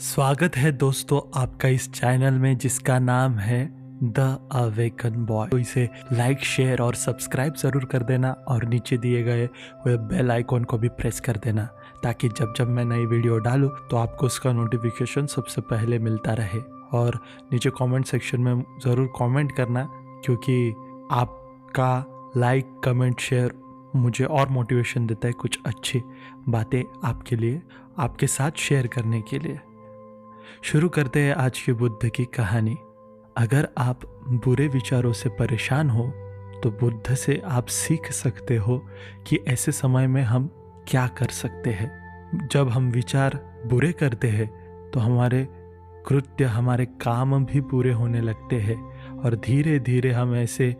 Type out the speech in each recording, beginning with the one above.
स्वागत है दोस्तों आपका इस चैनल में जिसका नाम है द अवेकन बॉय। तो इसे लाइक शेयर और सब्सक्राइब ज़रूर कर देना और नीचे दिए गए हुए बेल आइकॉन को भी प्रेस कर देना ताकि जब जब मैं नई वीडियो डालूं तो आपको उसका नोटिफिकेशन सबसे पहले मिलता रहे। और नीचे कमेंट सेक्शन में ज़रूर कमेंट करना क्योंकि आपका लाइक कमेंट शेयर मुझे और मोटिवेशन देता है कुछ अच्छी बातें आपके लिए आपके साथ शेयर करने के लिए। शुरू करते हैं आज की बुद्ध की कहानी। अगर आप बुरे विचारों से परेशान हो तो बुद्ध से आप सीख सकते हो कि ऐसे समय में हम क्या कर सकते हैं। जब हम विचार बुरे करते हैं तो हमारे कृत्य हमारे काम भी बुरे होने लगते हैं और धीरे धीरे हम ऐसे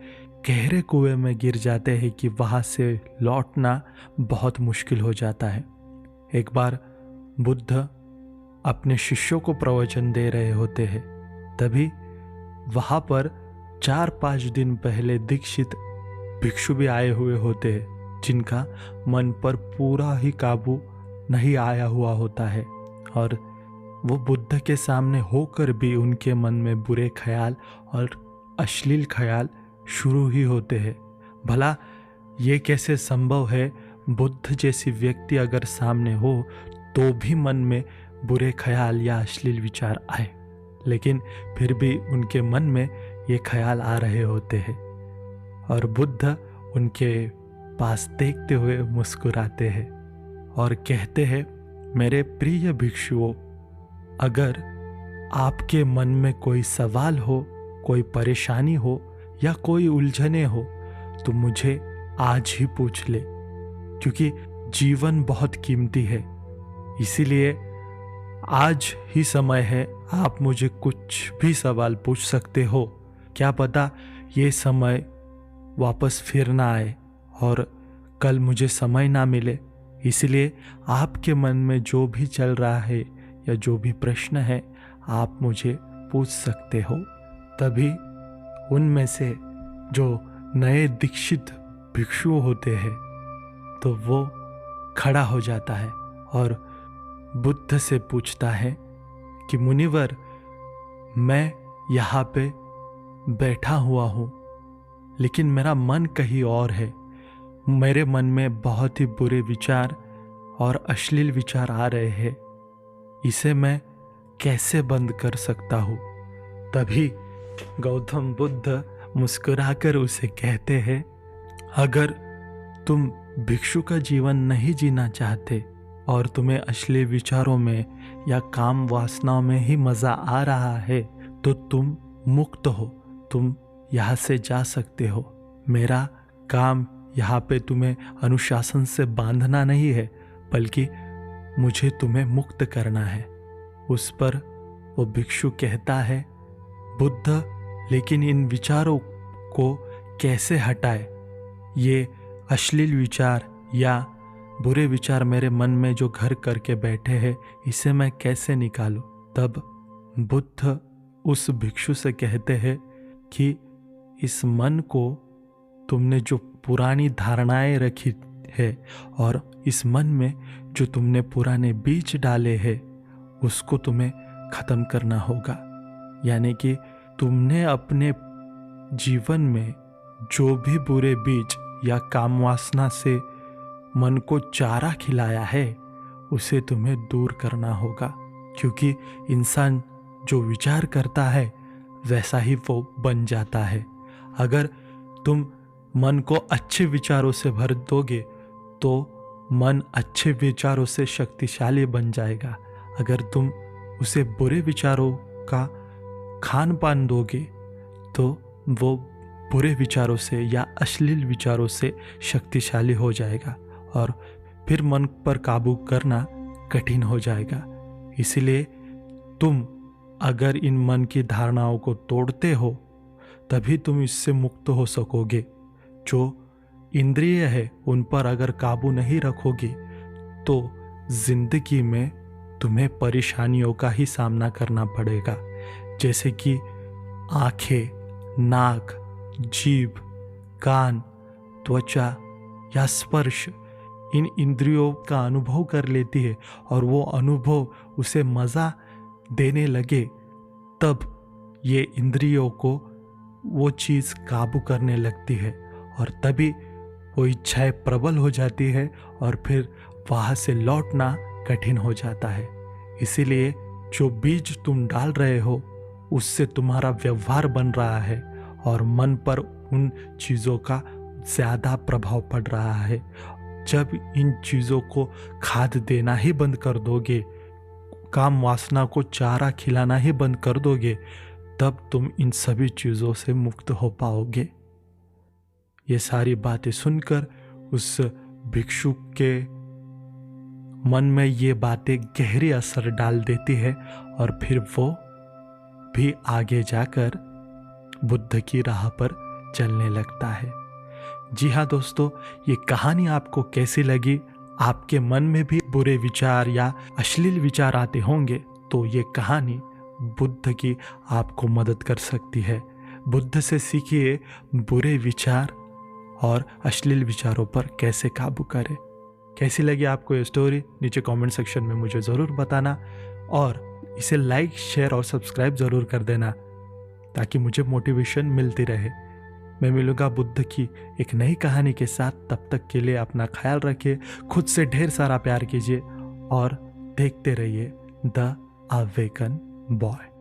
गहरे कुएं में गिर जाते हैं कि वहाँ से लौटना बहुत मुश्किल हो जाता है। एक बार बुद्ध अपने शिष्यों को प्रवचन दे रहे होते हैं, तभी वहाँ पर 4-5 दिन पहले दीक्षित भिक्षु भी आए हुए होते हैं जिनका मन पर पूरा ही काबू नहीं आया हुआ होता है और वो बुद्ध के सामने होकर भी उनके मन में बुरे ख्याल और अश्लील ख्याल शुरू ही होते हैं। भला ये कैसे संभव है, बुद्ध जैसी व्यक्ति अगर सामने हो तो भी मन में बुरे ख्याल या अश्लील विचार आए, लेकिन फिर भी उनके मन में ये ख्याल आ रहे होते हैं और बुद्ध उनके पास देखते हुए मुस्कुराते हैं और कहते हैं, मेरे प्रिय भिक्षुओं, अगर आपके मन में कोई सवाल हो, कोई परेशानी हो या कोई उलझने हो तो मुझे आज ही पूछ ले, क्योंकि जीवन बहुत कीमती है। इसीलिए आज ही समय है, आप मुझे कुछ भी सवाल पूछ सकते हो। क्या पता ये समय वापस फिर ना आए और कल मुझे समय ना मिले। इसलिए आपके मन में जो भी चल रहा है या जो भी प्रश्न है आप मुझे पूछ सकते हो। तभी उनमें से जो नए दीक्षित भिक्षु होते हैं तो वो खड़ा हो जाता है और बुद्ध से पूछता है कि मुनिवर, मैं यहाँ पे बैठा हुआ हूँ लेकिन मेरा मन कहीं और है। मेरे मन में बहुत ही बुरे विचार और अश्लील विचार आ रहे हैं, इसे मैं कैसे बंद कर सकता हूँ। तभी गौतम बुद्ध मुस्कुराकर उसे कहते हैं, अगर तुम भिक्षु का जीवन नहीं जीना चाहते और तुम्हें अश्लील विचारों में या काम वासनाओं में ही मज़ा आ रहा है तो तुम मुक्त हो, तुम यहाँ से जा सकते हो। मेरा काम यहाँ पे तुम्हें अनुशासन से बांधना नहीं है, बल्कि मुझे तुम्हें मुक्त करना है। उस पर वो भिक्षु कहता है, बुद्ध, लेकिन इन विचारों को कैसे हटाए? ये अश्लील विचार या बुरे विचार मेरे मन में जो घर करके बैठे हैं, इसे मैं कैसे निकालूं? तब बुद्ध उस भिक्षु से कहते हैं कि इस मन को तुमने जो पुरानी धारणाएं रखी है और इस मन में जो तुमने पुराने बीज डाले हैं उसको तुम्हें खत्म करना होगा। यानी कि तुमने अपने जीवन में जो भी बुरे बीज या काम वासना से मन को चारा खिलाया है उसे तुम्हें दूर करना होगा, क्योंकि इंसान जो विचार करता है वैसा ही वो बन जाता है। अगर तुम मन को अच्छे विचारों से भर दोगे तो मन अच्छे विचारों से शक्तिशाली बन जाएगा। अगर तुम उसे बुरे विचारों का खान पान दोगे तो वो बुरे विचारों से या अश्लील विचारों से शक्तिशाली हो जाएगा और फिर मन पर काबू करना कठिन हो जाएगा। इसलिए तुम अगर इन मन की धारणाओं को तोड़ते हो तभी तुम इससे मुक्त हो सकोगे। जो इंद्रिय है उन पर अगर काबू नहीं रखोगे तो जिंदगी में तुम्हें परेशानियों का ही सामना करना पड़ेगा, जैसे कि आंखें, नाक, जीभ, कान, त्वचा या स्पर्श इन इंद्रियों का अनुभव कर लेती है और वो अनुभव उसे मज़ा देने लगे तब ये इंद्रियों को वो चीज़ काबू करने लगती है और तभी वो इच्छाएं प्रबल हो जाती है और फिर वहाँ से लौटना कठिन हो जाता है। इसीलिए जो बीज तुम डाल रहे हो उससे तुम्हारा व्यवहार बन रहा है और मन पर उन चीज़ों का ज़्यादा प्रभाव पड़ रहा है। जब इन चीज़ों को खाद देना ही बंद कर दोगे, काम वासना को चारा खिलाना ही बंद कर दोगे, तब तुम इन सभी चीज़ों से मुक्त हो पाओगे। ये सारी बातें सुनकर उस भिक्षुक के मन में ये बातें गहरी असर डाल देती है और फिर वो भी आगे जाकर बुद्ध की राह पर चलने लगता है। जी हाँ दोस्तों, ये कहानी आपको कैसी लगी? आपके मन में भी बुरे विचार या अश्लील विचार आते होंगे तो ये कहानी बुद्ध की आपको मदद कर सकती है। बुद्ध से सीखिए बुरे विचार और अश्लील विचारों पर कैसे काबू करें। कैसी लगी आपको ये स्टोरी? नीचे कमेंट सेक्शन में मुझे ज़रूर बताना और इसे लाइक, शेयर और सब्सक्राइब ज़रूर कर देना ताकि मुझे मोटिवेशन मिलती रहे। मैं मिलूंगा बुद्ध की एक नई कहानी के साथ। तब तक के लिए अपना ख्याल रखिए, खुद से ढेर सारा प्यार कीजिए और देखते रहिए द अवेकन बॉय।